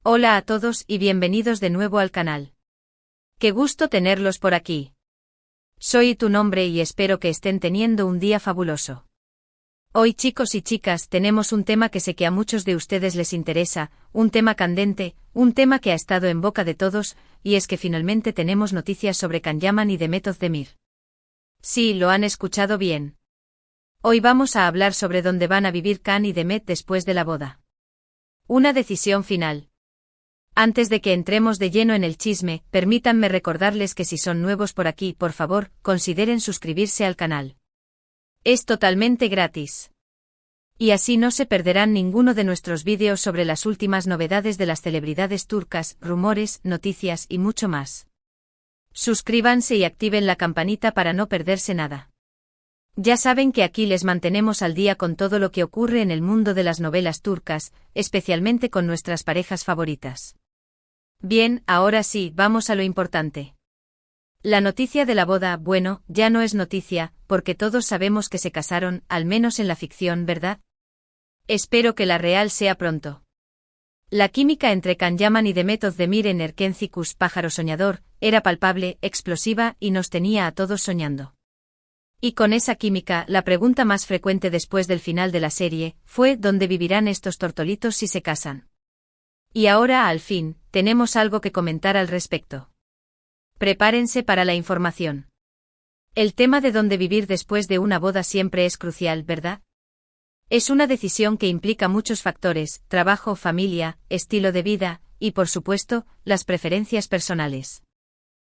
Hola a todos y bienvenidos de nuevo al canal. Qué gusto tenerlos por aquí. Soy tu nombre y espero que estén teniendo un día fabuloso. Hoy, chicos y chicas, tenemos un tema que sé que a muchos de ustedes les interesa, un tema candente, un tema que ha estado en boca de todos, y es que finalmente tenemos noticias sobre Can Yaman y Demet Özdemir. Sí, lo han escuchado bien. Hoy vamos a hablar sobre dónde van a vivir Can y Demet después de la boda. Una decisión final. Antes de que entremos de lleno en el chisme, permítanme recordarles que si son nuevos por aquí, por favor, consideren suscribirse al canal. Es totalmente gratis. Y así no se perderán ninguno de nuestros vídeos sobre las últimas novedades de las celebridades turcas, rumores, noticias y mucho más. Suscríbanse y activen la campanita para no perderse nada. Ya saben que aquí les mantenemos al día con todo lo que ocurre en el mundo de las novelas turcas, especialmente con nuestras parejas favoritas. Bien, ahora sí, vamos a lo importante. La noticia de la boda, bueno, ya no es noticia, porque todos sabemos que se casaron, al menos en la ficción, ¿verdad? Espero que la real sea pronto. La química entre Can Yaman y Demet Özdemir en Erkenci Pájaro Soñador, era palpable, explosiva y nos tenía a todos soñando. Y con esa química, la pregunta más frecuente después del final de la serie, fue ¿dónde vivirán estos tortolitos si se casan? Y ahora, al fin, tenemos algo que comentar al respecto. Prepárense para la información. El tema de dónde vivir después de una boda siempre es crucial, ¿verdad? Es una decisión que implica muchos factores: trabajo, familia, estilo de vida, y por supuesto, las preferencias personales.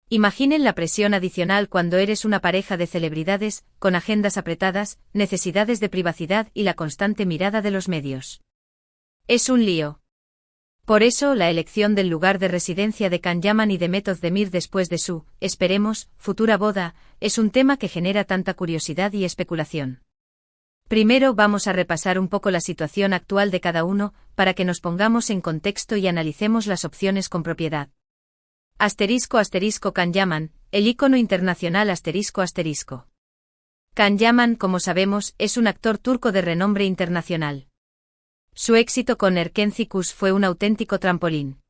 Imaginen la presión adicional cuando eres una pareja de celebridades, con agendas apretadas, necesidades de privacidad y la constante mirada de los medios. Es un lío. Por eso, la elección del lugar de residencia de Can Yaman y Demet Özdemir después de su, esperemos, futura boda, es un tema que genera tanta curiosidad y especulación. Primero vamos a repasar un poco la situación actual de cada uno, para que nos pongamos en contexto y analicemos las opciones con propiedad. Can Yaman, el ícono internacional ***. Can Yaman, como sabemos, es un actor turco de renombre internacional. Su éxito con Erkenci fue un auténtico trampolín.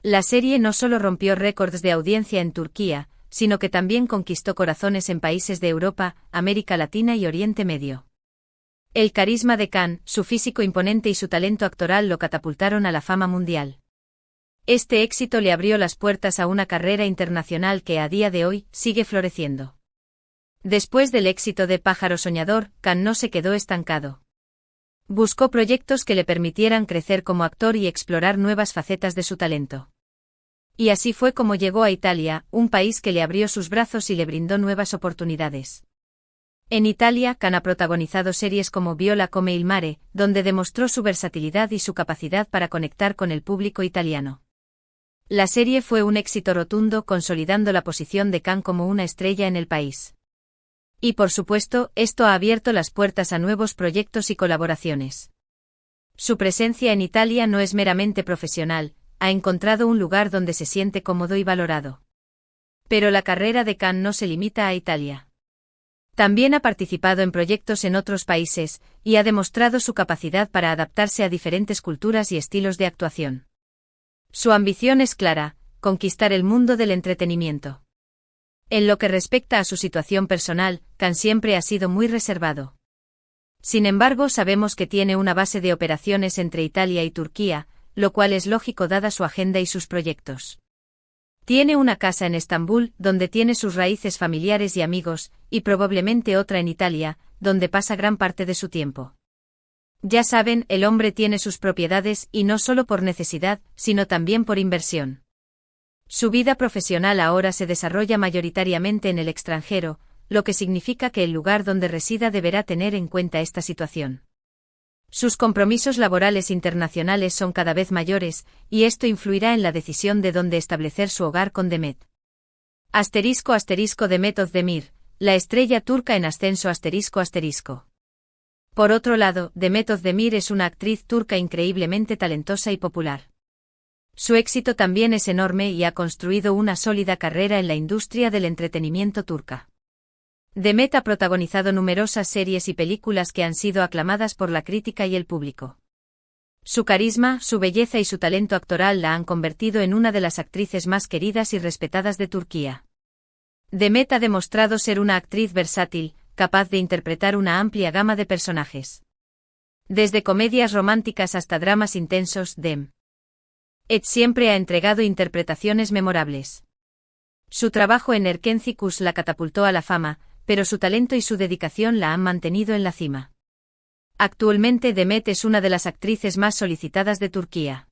La serie no solo rompió récords de audiencia en Turquía, sino que también conquistó corazones en países de Europa, América Latina y Oriente Medio. El carisma de Can, su físico imponente y su talento actoral lo catapultaron a la fama mundial. Este éxito le abrió las puertas a una carrera internacional que a día de hoy sigue floreciendo. Después del éxito de Pájaro Soñador, Can no se quedó estancado. Buscó proyectos que le permitieran crecer como actor y explorar nuevas facetas de su talento. Y así fue como llegó a Italia, un país que le abrió sus brazos y le brindó nuevas oportunidades. En Italia, Can ha protagonizado series como Viola come il mare, donde demostró su versatilidad y su capacidad para conectar con el público italiano. La serie fue un éxito rotundo, consolidando la posición de Can como una estrella en el país. Y por supuesto, esto ha abierto las puertas a nuevos proyectos y colaboraciones. Su presencia en Italia no es meramente profesional, ha encontrado un lugar donde se siente cómodo y valorado. Pero la carrera de Can no se limita a Italia. También ha participado en proyectos en otros países, y ha demostrado su capacidad para adaptarse a diferentes culturas y estilos de actuación. Su ambición es clara: conquistar el mundo del entretenimiento. En lo que respecta a su situación personal, Can siempre ha sido muy reservado. Sin embargo, sabemos que tiene una base de operaciones entre Italia y Turquía, lo cual es lógico dada su agenda y sus proyectos. Tiene una casa en Estambul, donde tiene sus raíces familiares y amigos, y probablemente otra en Italia, donde pasa gran parte de su tiempo. Ya saben, el hombre tiene sus propiedades y no solo por necesidad, sino también por inversión. Su vida profesional ahora se desarrolla mayoritariamente en el extranjero, lo que significa que el lugar donde resida deberá tener en cuenta esta situación. Sus compromisos laborales internacionales son cada vez mayores, y esto influirá en la decisión de dónde establecer su hogar con Demet. Demet Özdemir, la estrella turca en ascenso ***. Por otro lado, Demet Özdemir es una actriz turca increíblemente talentosa y popular. Su éxito también es enorme y ha construido una sólida carrera en la industria del entretenimiento turca. Demet ha protagonizado numerosas series y películas que han sido aclamadas por la crítica y el público. Su carisma, su belleza y su talento actoral la han convertido en una de las actrices más queridas y respetadas de Turquía. Demet ha demostrado ser una actriz versátil, capaz de interpretar una amplia gama de personajes. Desde comedias románticas hasta dramas intensos, Demet siempre ha entregado interpretaciones memorables. Su trabajo en Erkencikus la catapultó a la fama, pero su talento y su dedicación la han mantenido en la cima. Actualmente Demet es una de las actrices más solicitadas de Turquía.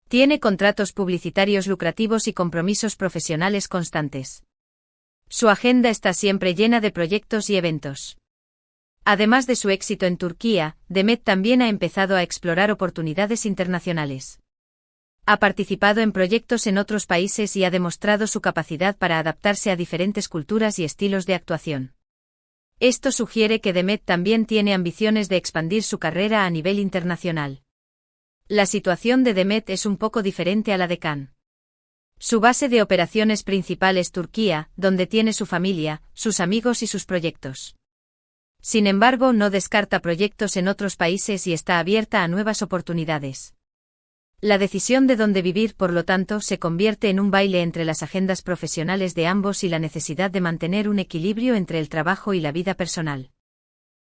Tiene contratos publicitarios lucrativos y compromisos profesionales constantes. Su agenda está siempre llena de proyectos y eventos. Además de su éxito en Turquía, Demet también ha empezado a explorar oportunidades internacionales. Ha participado en proyectos en otros países y ha demostrado su capacidad para adaptarse a diferentes culturas y estilos de actuación. Esto sugiere que Demet también tiene ambiciones de expandir su carrera a nivel internacional. La situación de Demet es un poco diferente a la de Can. Su base de operaciones principal es Turquía, donde tiene su familia, sus amigos y sus proyectos. Sin embargo, no descarta proyectos en otros países y está abierta a nuevas oportunidades. La decisión de dónde vivir, por lo tanto, se convierte en un baile entre las agendas profesionales de ambos y la necesidad de mantener un equilibrio entre el trabajo y la vida personal.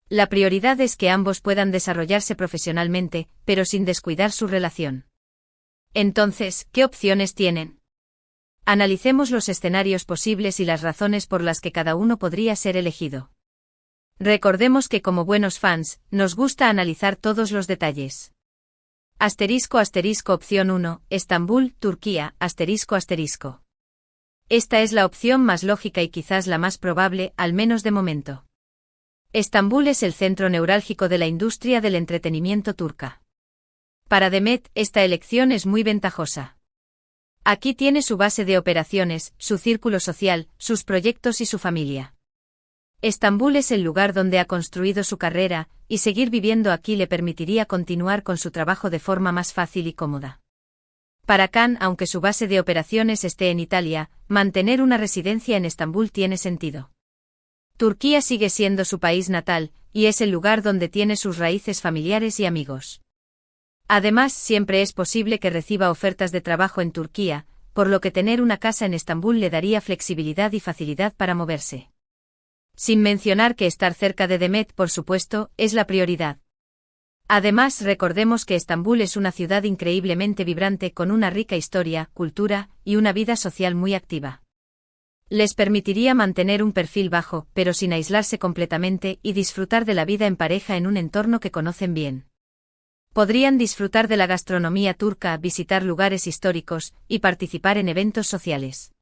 La prioridad es que ambos puedan desarrollarse profesionalmente, pero sin descuidar su relación. Entonces, ¿qué opciones tienen? Analicemos los escenarios posibles y las razones por las que cada uno podría ser elegido. Recordemos que como buenos fans, nos gusta analizar todos los detalles. Opción 1, Estambul, Turquía, ***. Esta es la opción más lógica y quizás la más probable, al menos de momento. Estambul es el centro neurálgico de la industria del entretenimiento turca. Para Demet, esta elección es muy ventajosa. Aquí tiene su base de operaciones, su círculo social, sus proyectos y su familia. Estambul es el lugar donde ha construido su carrera, y seguir viviendo aquí le permitiría continuar con su trabajo de forma más fácil y cómoda. Para Can, aunque su base de operaciones esté en Italia, mantener una residencia en Estambul tiene sentido. Turquía sigue siendo su país natal, y es el lugar donde tiene sus raíces familiares y amigos. Además, siempre es posible que reciba ofertas de trabajo en Turquía, por lo que tener una casa en Estambul le daría flexibilidad y facilidad para moverse. Sin mencionar que estar cerca de Demet, por supuesto, es la prioridad. Además, recordemos que Estambul es una ciudad increíblemente vibrante con una rica historia, cultura, y una vida social muy activa. Les permitiría mantener un perfil bajo, pero sin aislarse completamente, y disfrutar de la vida en pareja en un entorno que conocen bien. Podrían disfrutar de la gastronomía turca, visitar lugares históricos, y participar en eventos sociales.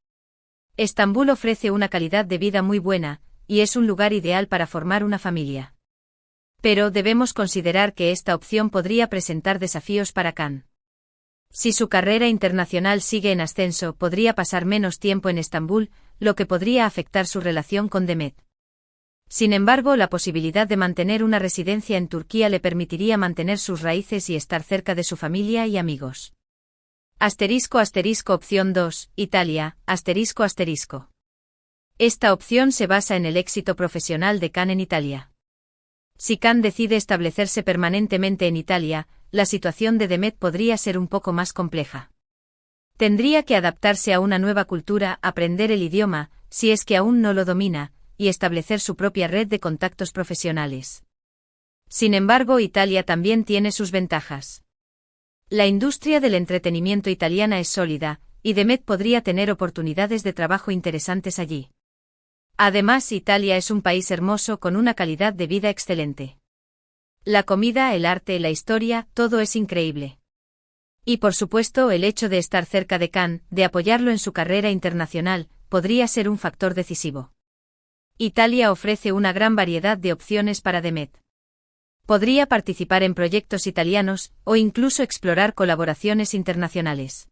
Estambul ofrece una calidad de vida muy buena, y es un lugar ideal para formar una familia. Pero debemos considerar que esta opción podría presentar desafíos para Can. Si su carrera internacional sigue en ascenso, podría pasar menos tiempo en Estambul, lo que podría afectar su relación con Demet. Sin embargo, la posibilidad de mantener una residencia en Turquía le permitiría mantener sus raíces y estar cerca de su familia y amigos. Opción 2, Italia, ***. Esta opción se basa en el éxito profesional de Can en Italia. Si Can decide establecerse permanentemente en Italia, la situación de Demet podría ser un poco más compleja. Tendría que adaptarse a una nueva cultura, aprender el idioma, si es que aún no lo domina, y establecer su propia red de contactos profesionales. Sin embargo, Italia también tiene sus ventajas. La industria del entretenimiento italiana es sólida, y Demet podría tener oportunidades de trabajo interesantes allí. Además, Italia es un país hermoso con una calidad de vida excelente. La comida, el arte, la historia, todo es increíble. Y por supuesto, el hecho de estar cerca de Can, de apoyarlo en su carrera internacional, podría ser un factor decisivo. Italia ofrece una gran variedad de opciones para Demet. Podría participar en proyectos italianos, o incluso explorar colaboraciones internacionales.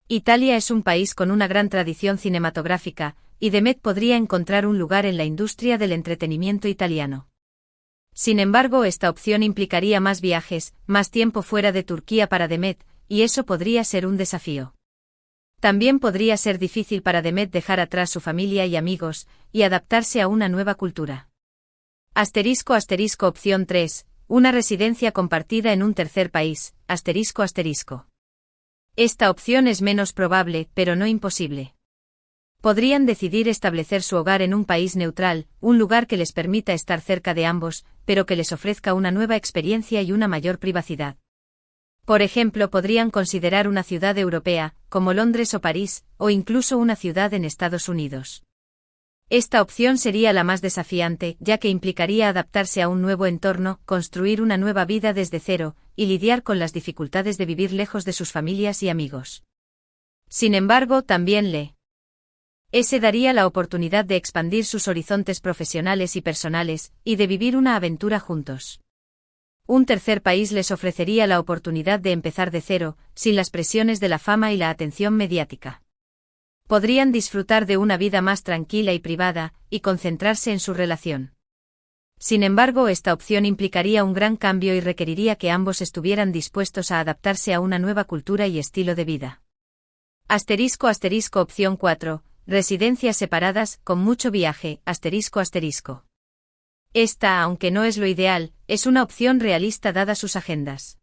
Italia es un país con una gran tradición cinematográfica, y Demet podría encontrar un lugar en la industria del entretenimiento italiano. Sin embargo, esta opción implicaría más viajes, más tiempo fuera de Turquía para Demet, y eso podría ser un desafío. También podría ser difícil para Demet dejar atrás su familia y amigos, y adaptarse a una nueva cultura. Opción 3, una residencia compartida en un tercer país, ***. Esta opción es menos probable, pero no imposible. Podrían decidir establecer su hogar en un país neutral, un lugar que les permita estar cerca de ambos, pero que les ofrezca una nueva experiencia y una mayor privacidad. Por ejemplo, podrían considerar una ciudad europea, como Londres o París, o incluso una ciudad en Estados Unidos. Esta opción sería la más desafiante, ya que implicaría adaptarse a un nuevo entorno, construir una nueva vida desde cero, y lidiar con las dificultades de vivir lejos de sus familias y amigos. Sin embargo, también se daría la oportunidad de expandir sus horizontes profesionales y personales, y de vivir una aventura juntos. Un tercer país les ofrecería la oportunidad de empezar de cero, sin las presiones de la fama y la atención mediática. Podrían disfrutar de una vida más tranquila y privada, y concentrarse en su relación. Sin embargo, esta opción implicaría un gran cambio y requeriría que ambos estuvieran dispuestos a adaptarse a una nueva cultura y estilo de vida. Opción 4. Residencias separadas, con mucho viaje, ***. Esta, aunque no es lo ideal, es una opción realista dadas sus agendas.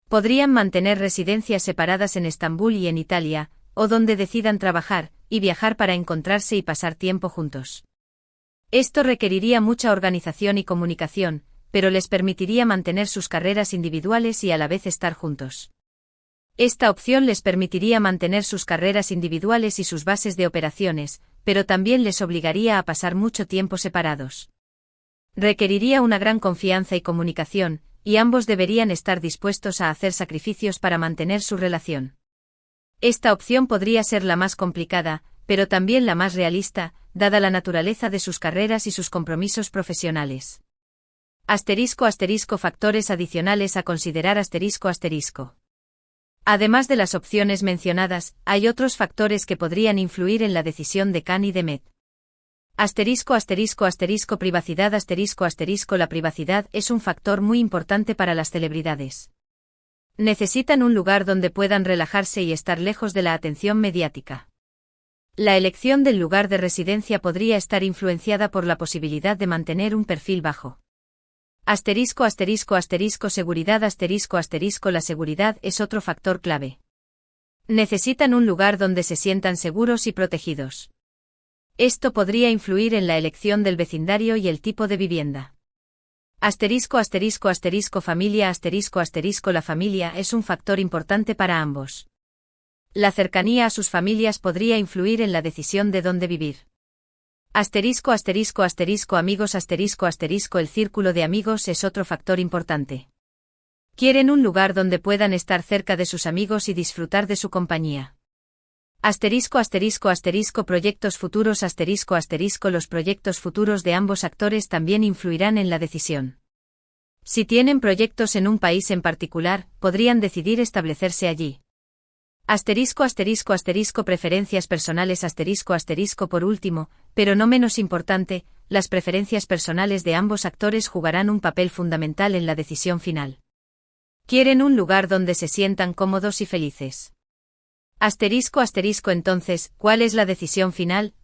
Podrían mantener residencias separadas en Estambul y en Italia, o donde decidan trabajar, y viajar para encontrarse y pasar tiempo juntos. Esto requeriría mucha organización y comunicación, pero les permitiría mantener sus carreras individuales y a la vez estar juntos. Esta opción les permitiría mantener sus carreras individuales y sus bases de operaciones, pero también les obligaría a pasar mucho tiempo separados. Requeriría una gran confianza y comunicación, y ambos deberían estar dispuestos a hacer sacrificios para mantener su relación. Esta opción podría ser la más complicada, pero también la más realista, dada la naturaleza de sus carreras y sus compromisos profesionales. Factores adicionales a considerar ***. Además de las opciones mencionadas, hay otros factores que podrían influir en la decisión de Khan y Demet. Privacidad. La privacidad es un factor muy importante para las celebridades. Necesitan un lugar donde puedan relajarse y estar lejos de la atención mediática. La elección del lugar de residencia podría estar influenciada por la posibilidad de mantener un perfil bajo. Seguridad. La seguridad es otro factor clave. Necesitan un lugar donde se sientan seguros y protegidos. Esto podría influir en la elección del vecindario y el tipo de vivienda. Familia. La familia es un factor importante para ambos. La cercanía a sus familias podría influir en la decisión de dónde vivir. Amigos. El círculo de amigos es otro factor importante. Quieren un lugar donde puedan estar cerca de sus amigos y disfrutar de su compañía. Proyectos futuros. Los proyectos futuros de ambos actores también influirán en la decisión. Si tienen proyectos en un país en particular, podrían decidir establecerse allí. Preferencias personales. Por último, pero no menos importante, las preferencias personales de ambos actores jugarán un papel fundamental en la decisión final. Quieren un lugar donde se sientan cómodos y felices. Entonces, ¿cuál es la decisión final?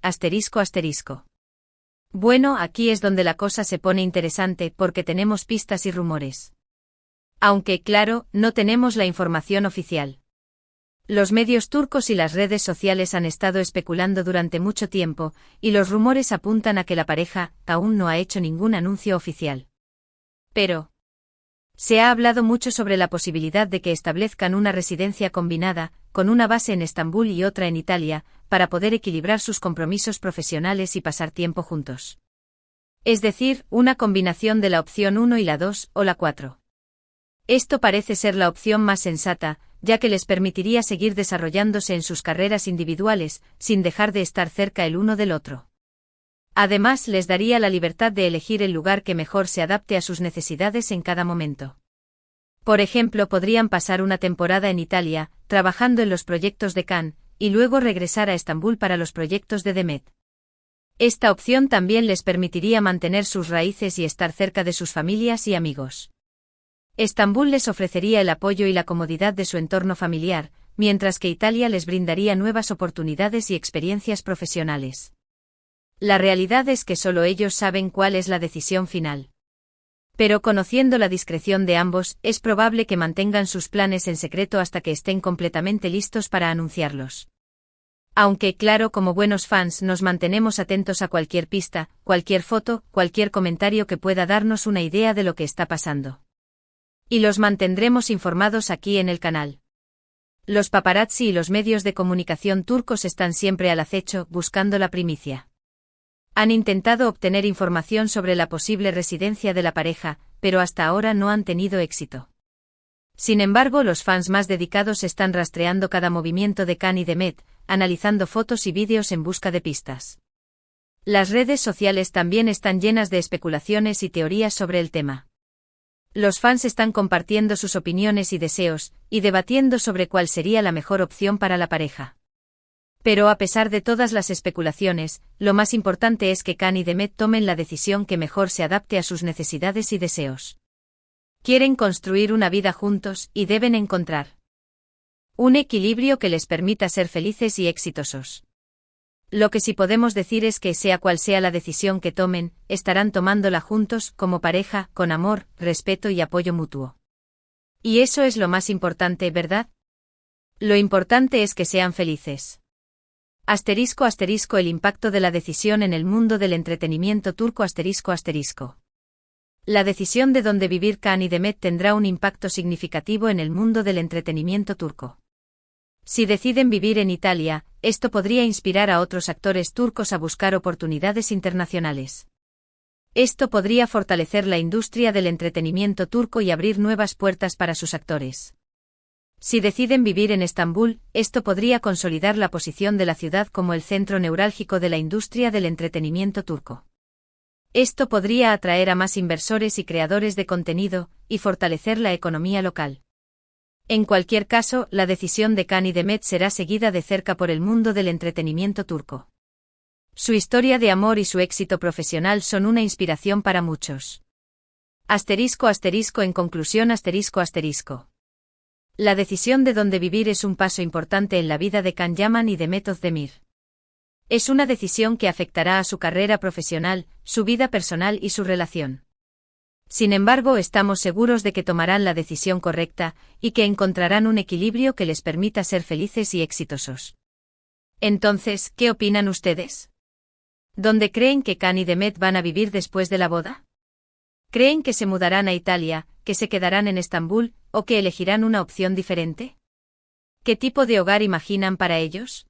Bueno, aquí es donde la cosa se pone interesante porque tenemos pistas y rumores. Aunque, claro, no tenemos la información oficial. Los medios turcos y las redes sociales han estado especulando durante mucho tiempo, y los rumores apuntan a que la pareja aún no ha hecho ningún anuncio oficial. Pero se ha hablado mucho sobre la posibilidad de que establezcan una residencia combinada, con una base en Estambul y otra en Italia, para poder equilibrar sus compromisos profesionales y pasar tiempo juntos. Es decir, una combinación de la opción 1 y la 2, o la 4. Esto parece ser la opción más sensata, ya que les permitiría seguir desarrollándose en sus carreras individuales, sin dejar de estar cerca el uno del otro. Además, les daría la libertad de elegir el lugar que mejor se adapte a sus necesidades en cada momento. Por ejemplo, podrían pasar una temporada en Italia, trabajando en los proyectos de Khan, y luego regresar a Estambul para los proyectos de Demet. Esta opción también les permitiría mantener sus raíces y estar cerca de sus familias y amigos. Estambul les ofrecería el apoyo y la comodidad de su entorno familiar, mientras que Italia les brindaría nuevas oportunidades y experiencias profesionales. La realidad es que solo ellos saben cuál es la decisión final. Pero conociendo la discreción de ambos, es probable que mantengan sus planes en secreto hasta que estén completamente listos para anunciarlos. Aunque, claro, como buenos fans nos mantenemos atentos a cualquier pista, cualquier foto, cualquier comentario que pueda darnos una idea de lo que está pasando. Y los mantendremos informados aquí en el canal. Los paparazzi y los medios de comunicación turcos están siempre al acecho, buscando la primicia. Han intentado obtener información sobre la posible residencia de la pareja, pero hasta ahora no han tenido éxito. Sin embargo, los fans más dedicados están rastreando cada movimiento de Can y Demet, analizando fotos y vídeos en busca de pistas. Las redes sociales también están llenas de especulaciones y teorías sobre el tema. Los fans están compartiendo sus opiniones y deseos, y debatiendo sobre cuál sería la mejor opción para la pareja. Pero a pesar de todas las especulaciones, lo más importante es que Can y Demet tomen la decisión que mejor se adapte a sus necesidades y deseos. Quieren construir una vida juntos y deben encontrar un equilibrio que les permita ser felices y exitosos. Lo que sí podemos decir es que sea cual sea la decisión que tomen, estarán tomándola juntos, como pareja, con amor, respeto y apoyo mutuo. Y eso es lo más importante, ¿verdad? Lo importante es que sean felices. *** El impacto de la decisión en el mundo del entretenimiento turco ***. La decisión de dónde vivir Can y Demet tendrá un impacto significativo en el mundo del entretenimiento turco. Si deciden vivir en Italia, esto podría inspirar a otros actores turcos a buscar oportunidades internacionales. Esto podría fortalecer la industria del entretenimiento turco y abrir nuevas puertas para sus actores. Si deciden vivir en Estambul, esto podría consolidar la posición de la ciudad como el centro neurálgico de la industria del entretenimiento turco. Esto podría atraer a más inversores y creadores de contenido, y fortalecer la economía local. En cualquier caso, la decisión de Can y Demet será seguida de cerca por el mundo del entretenimiento turco. Su historia de amor y su éxito profesional son una inspiración para muchos. En conclusión La decisión de dónde vivir es un paso importante en la vida de Can Yaman y Demet Özdemir. Es una decisión que afectará a su carrera profesional, su vida personal y su relación. Sin embargo, estamos seguros de que tomarán la decisión correcta, y que encontrarán un equilibrio que les permita ser felices y exitosos. Entonces, ¿qué opinan ustedes? ¿Dónde creen que Can y Demet van a vivir después de la boda? ¿Creen que se mudarán a Italia, que se quedarán en Estambul, o que elegirán una opción diferente? ¿Qué tipo de hogar imaginan para ellos?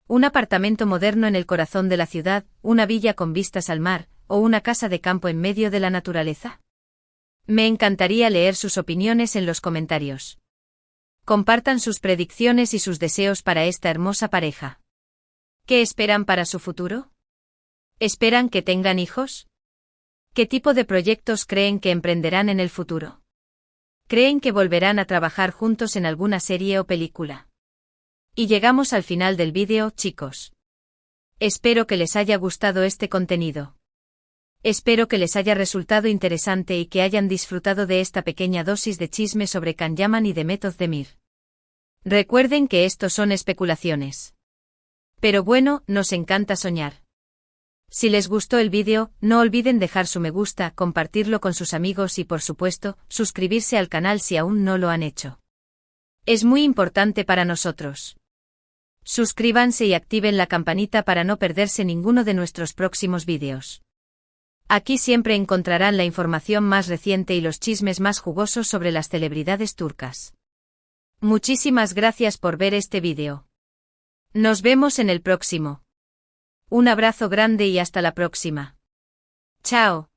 ¿Un apartamento moderno en el corazón de la ciudad, una villa con vistas al mar, o una casa de campo en medio de la naturaleza? Me encantaría leer sus opiniones en los comentarios. Compartan sus predicciones y sus deseos para esta hermosa pareja. ¿Qué esperan para su futuro? ¿Esperan que tengan hijos? ¿Qué tipo de proyectos creen que emprenderán en el futuro? ¿Creen que volverán a trabajar juntos en alguna serie o película? Y llegamos al final del vídeo, chicos. Espero que les haya gustado este contenido. Espero que les haya resultado interesante y que hayan disfrutado de esta pequeña dosis de chisme sobre Can Yaman y Demet Özdemir. Recuerden que estos son especulaciones. Pero bueno, nos encanta soñar. Si les gustó el vídeo, no olviden dejar su me gusta, compartirlo con sus amigos y por supuesto, suscribirse al canal si aún no lo han hecho. Es muy importante para nosotros. Suscríbanse y activen la campanita para no perderse ninguno de nuestros próximos vídeos. Aquí siempre encontrarán la información más reciente y los chismes más jugosos sobre las celebridades turcas. Muchísimas gracias por ver este vídeo. Nos vemos en el próximo. Un abrazo grande y hasta la próxima. Chao.